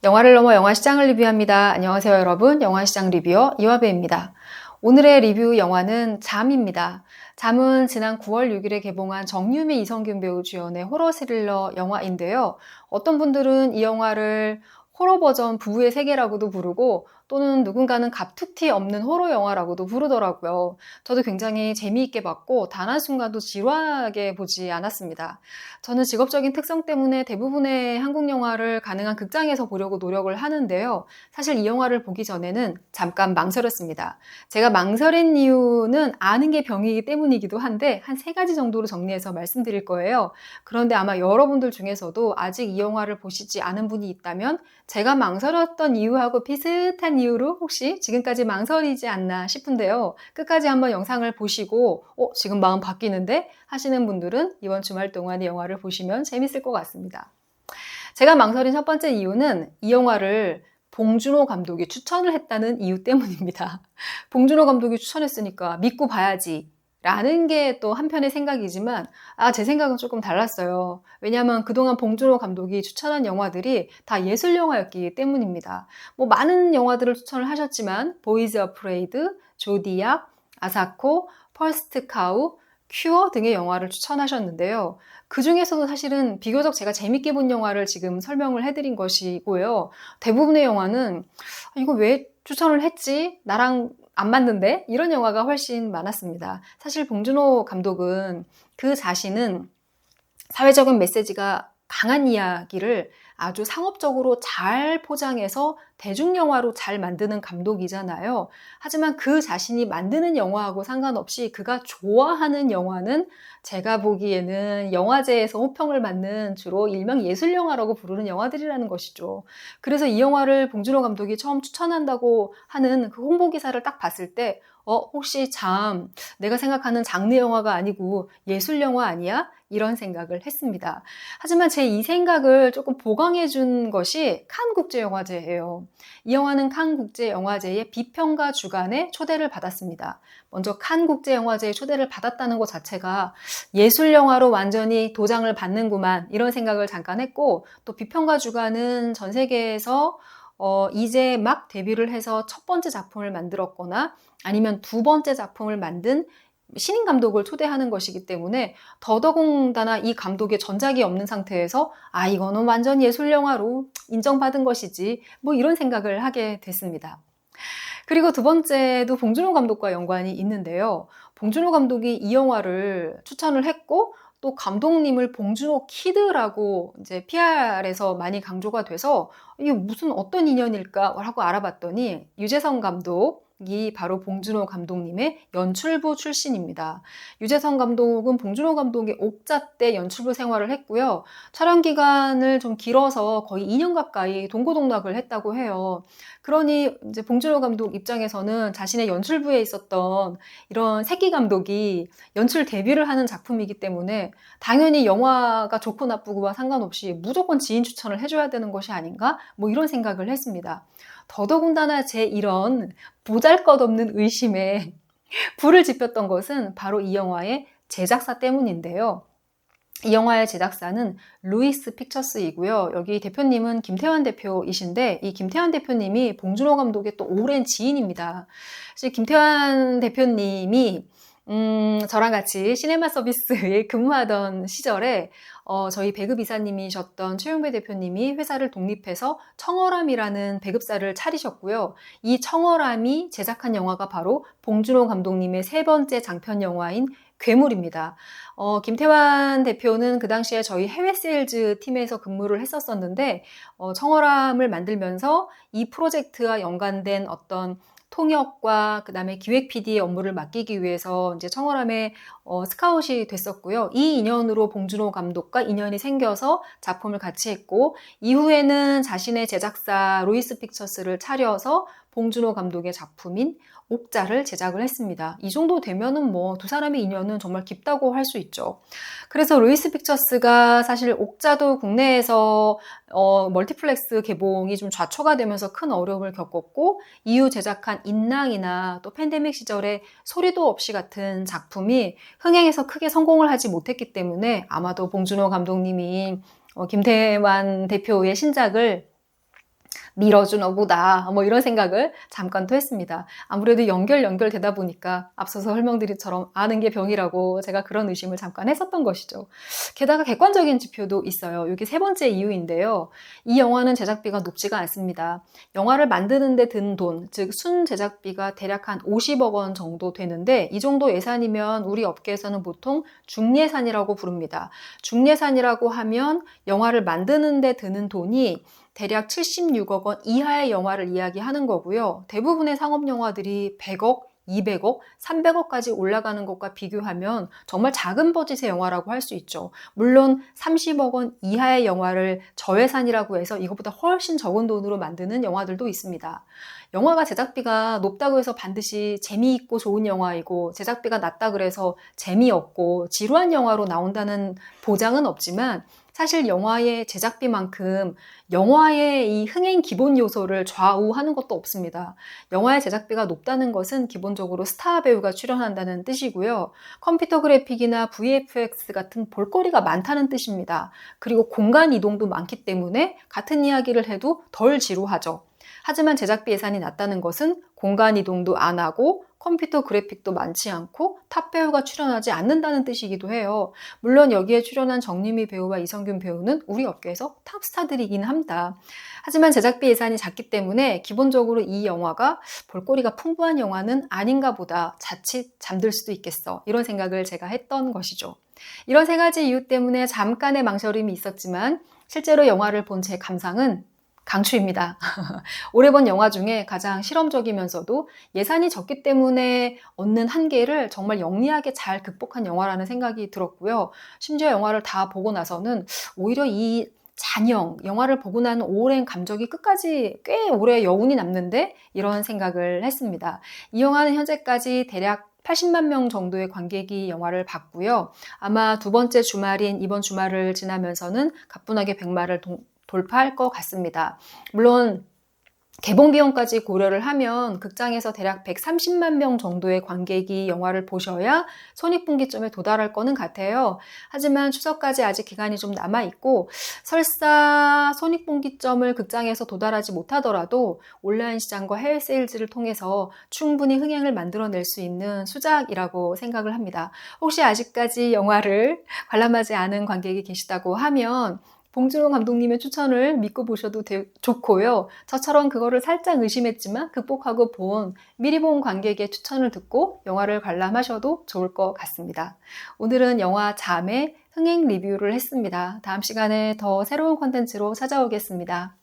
영화를 넘어 영화시장을 리뷰합니다. 안녕하세요 여러분, 영화시장 리뷰어 이화배입니다. 오늘의 리뷰 영화는 잠입니다. 잠은 지난 9월 6일에 개봉한 정유미, 이성균 배우 주연의 호러 스릴러 영화인데요. 어떤 분들은 이 영화를 호러 버전 부부의 세계라고도 부르고 또는 누군가는 갑툭튀 없는 호러 영화라고도 부르더라고요. 저도 굉장히 재미있게 봤고 단 한순간도 지루하게 보지 않았습니다. 저는 직업적인 특성 때문에 대부분의 한국 영화를 가능한 극장에서 보려고 노력을 하는데요. 사실 이 영화를 보기 전에는 잠깐 망설였습니다. 제가 망설인 이유는 아는 게 병이기 때문이기도 한데 한 3가지 정도로 정리해서 말씀드릴 거예요. 그런데 아마 여러분들 중에서도 아직 이 영화를 보시지 않은 분이 있다면 제가 망설였던 이유하고 비슷한 이유로 혹시 지금까지 망설이지 않나 싶은데요. 끝까지 한번 영상을 보시고 지금 마음 바뀌는데 하시는 분들은 이번 주말 동안 이 영화를 보시면 재밌을 것 같습니다. 제가 망설인 첫 번째 이유는 이 영화를 봉준호 감독이 추천을 했다는 이유 때문입니다. 봉준호 감독이 추천했으니까 믿고 봐야지 라는 게 또 한편의 생각이지만 제 생각은 조금 달랐어요. 왜냐하면 그동안 봉준호 감독이 추천한 영화들이 다 예술 영화였기 때문입니다. 많은 영화들을 추천을 하셨지만 보이즈 어프레이드, 조디악, 아사코, 퍼스트 카우, 큐어 등의 영화를 추천하셨는데요. 그 중에서도 사실은 비교적 제가 재밌게 본 영화를 지금 설명을 해드린 것이고요. 대부분의 영화는 이거 왜 추천을 했지? 나랑 안 맞는데? 이런 영화가 훨씬 많았습니다. 사실 봉준호 감독은 그 자신은 사회적인 메시지가 강한 이야기를 아주 상업적으로 잘 포장해서 대중영화로 잘 만드는 감독이잖아요. 하지만 그 자신이 만드는 영화하고 상관없이 그가 좋아하는 영화는 제가 보기에는 영화제에서 호평을 받는 주로 일명 예술영화라고 부르는 영화들이라는 것이죠. 그래서 이 영화를 봉준호 감독이 처음 추천한다고 하는 그 홍보기사를 딱 봤을 때 혹시 내가 생각하는 장르 영화가 아니고 예술 영화 아니야? 이런 생각을 했습니다. 하지만 제 이 생각을 조금 보강해 준 것이 칸 국제영화제예요. 이 영화는 칸 국제영화제의 비평가 주간에 초대를 받았습니다. 먼저 칸 국제영화제에 초대를 받았다는 것 자체가 예술 영화로 완전히 도장을 받는구만 이런 생각을 잠깐 했고, 또 비평가 주간은 전 세계에서 이제 막 데뷔를 해서 첫 번째 작품을 만들었거나 아니면 두 번째 작품을 만든 신인 감독을 초대하는 것이기 때문에 더더군다나 이 감독의 전작이 없는 상태에서 이거는 완전 예술 영화로 인정받은 것이지 이런 생각을 하게 됐습니다. 그리고 두 번째도 봉준호 감독과 연관이 있는데요. 봉준호 감독이 이 영화를 추천을 했고 또 감독님을 봉준호 키드라고 이제 PR에서 많이 강조가 돼서 이게 무슨 어떤 인연일까 하고 알아봤더니 유재석 감독이 바로 봉준호 감독님의 연출부 출신입니다. 유재석 감독은 봉준호 감독의 옥자 때 연출부 생활을 했고요. 촬영 기간을 좀 길어서 거의 2년 가까이 동고동락을 했다고 해요. 그러니 이제 봉준호 감독 입장에서는 자신의 연출부에 있었던 이런 새끼 감독이 연출 데뷔를 하는 작품이기 때문에 당연히 영화가 좋고 나쁘고와 상관없이 무조건 지인 추천을 해줘야 되는 것이 아닌가? 이런 생각을 했습니다. 더더군다나 제 이런 보잘것없는 의심에 불을 지폈던 것은 바로 이 영화의 제작사 때문인데요. 이 영화의 제작사는 루이스 픽처스이고요. 여기 대표님은 김태환 대표이신데 이 김태환 대표님이 봉준호 감독의 또 오랜 지인입니다. 사실 김태환 대표님이 저랑 같이 시네마 서비스에 근무하던 시절에 저희 배급 이사님이셨던 최용배 대표님이 회사를 독립해서 청어람이라는 배급사를 차리셨고요. 이 청어람이 제작한 영화가 바로 봉준호 감독님의 3번째 장편 영화인 괴물입니다. 김태환 대표는 그 당시에 저희 해외 세일즈 팀에서 근무를 했었었는데 청어람을 만들면서 이 프로젝트와 연관된 어떤 통역과 그다음에 기획 PD의 업무를 맡기기 위해서 이제 청어람에 스카웃이 됐었고요. 이 인연으로 봉준호 감독과 인연이 생겨서 작품을 같이 했고 이후에는 자신의 제작사 로이스 픽처스를 차려서 봉준호 감독의 작품인 옥자를 제작을 했습니다. 이 정도 되면은 두 사람의 인연은 정말 깊다고 할 수 있죠. 그래서 루이스 픽처스가 사실 옥자도 국내에서 멀티플렉스 개봉이 좀 좌초가 되면서 큰 어려움을 겪었고 이후 제작한 인랑이나 또 팬데믹 시절에 소리도 없이 같은 작품이 흥행에서 크게 성공을 하지 못했기 때문에 아마도 봉준호 감독님이 김태환 대표의 신작을 밀어주나 보다 뭐 이런 생각을 잠깐 또 했습니다. 아무래도 연결되다 보니까 앞서서 설명드린 처럼 아는 게 병이라고 제가 그런 의심을 잠깐 했었던 것이죠. 게다가 객관적인 지표도 있어요. 이게 세 번째 이유인데요. 이 영화는 제작비가 높지가 않습니다. 영화를 만드는 데 든 돈, 즉 순 제작비가 대략 한 50억 원 정도 되는데 이 정도 예산이면 우리 업계에서는 보통 중예산이라고 부릅니다. 중예산이라고 하면 영화를 만드는 데 드는 돈이 대략 76억 원 이하의 영화를 이야기하는 거고요. 대부분의 상업 영화들이 100억, 200억, 300억까지 올라가는 것과 비교하면 정말 작은 버짓의 영화라고 할 수 있죠. 물론 30억 원 이하의 영화를 저예산이라고 해서 이것보다 훨씬 적은 돈으로 만드는 영화들도 있습니다. 영화가 제작비가 높다고 해서 반드시 재미있고 좋은 영화이고 제작비가 낮다 그래서 재미없고 지루한 영화로 나온다는 보장은 없지만 사실 영화의 제작비만큼 영화의 이 흥행 기본 요소를 좌우하는 것도 없습니다. 영화의 제작비가 높다는 것은 기본적으로 스타 배우가 출연한다는 뜻이고요. 컴퓨터 그래픽이나 VFX 같은 볼거리가 많다는 뜻입니다. 그리고 공간 이동도 많기 때문에 같은 이야기를 해도 덜 지루하죠. 하지만 제작비 예산이 낮다는 것은 공간 이동도 안 하고 컴퓨터 그래픽도 많지 않고 탑 배우가 출연하지 않는다는 뜻이기도 해요. 물론 여기에 출연한 정유미 배우와 이성균 배우는 우리 업계에서 탑 스타들이긴 합니다. 하지만 제작비 예산이 작기 때문에 기본적으로 이 영화가 볼거리가 풍부한 영화는 아닌가 보다, 자칫 잠들 수도 있겠어, 이런 생각을 제가 했던 것이죠. 이런 세 가지 이유 때문에 잠깐의 망설임이 있었지만 실제로 영화를 본 제 감상은 강추입니다. 올해 본 영화 중에 가장 실험적이면서도 예산이 적기 때문에 얻는 한계를 정말 영리하게 잘 극복한 영화라는 생각이 들었고요. 심지어 영화를 다 보고 나서는 오히려 이 영화를 보고 나는 오랜 감정이 끝까지 꽤 오래 여운이 남는데 이런 생각을 했습니다. 이 영화는 현재까지 대략 80만 명 정도의 관객이 영화를 봤고요. 아마 두 번째 주말인 이번 주말을 지나면서는 가뿐하게 100만을 돌파할 것 같습니다. 물론 개봉 비용까지 고려를 하면 극장에서 대략 130만 명 정도의 관객이 영화를 보셔야 손익분기점에 도달할 거는 같아요. 하지만 추석까지 아직 기간이 좀 남아있고 설사 손익분기점을 극장에서 도달하지 못하더라도 온라인 시장과 해외 세일즈를 통해서 충분히 흥행을 만들어낼 수 있는 수작이라고 생각을 합니다. 혹시 아직까지 영화를 관람하지 않은 관객이 계시다고 하면 봉준호 감독님의 추천을 믿고 보셔도 좋고요. 저처럼 그거를 살짝 의심했지만 극복하고 미리 본 관객의 추천을 듣고 영화를 관람하셔도 좋을 것 같습니다. 오늘은 영화 잠의 흥행 리뷰를 했습니다. 다음 시간에 더 새로운 콘텐츠로 찾아오겠습니다.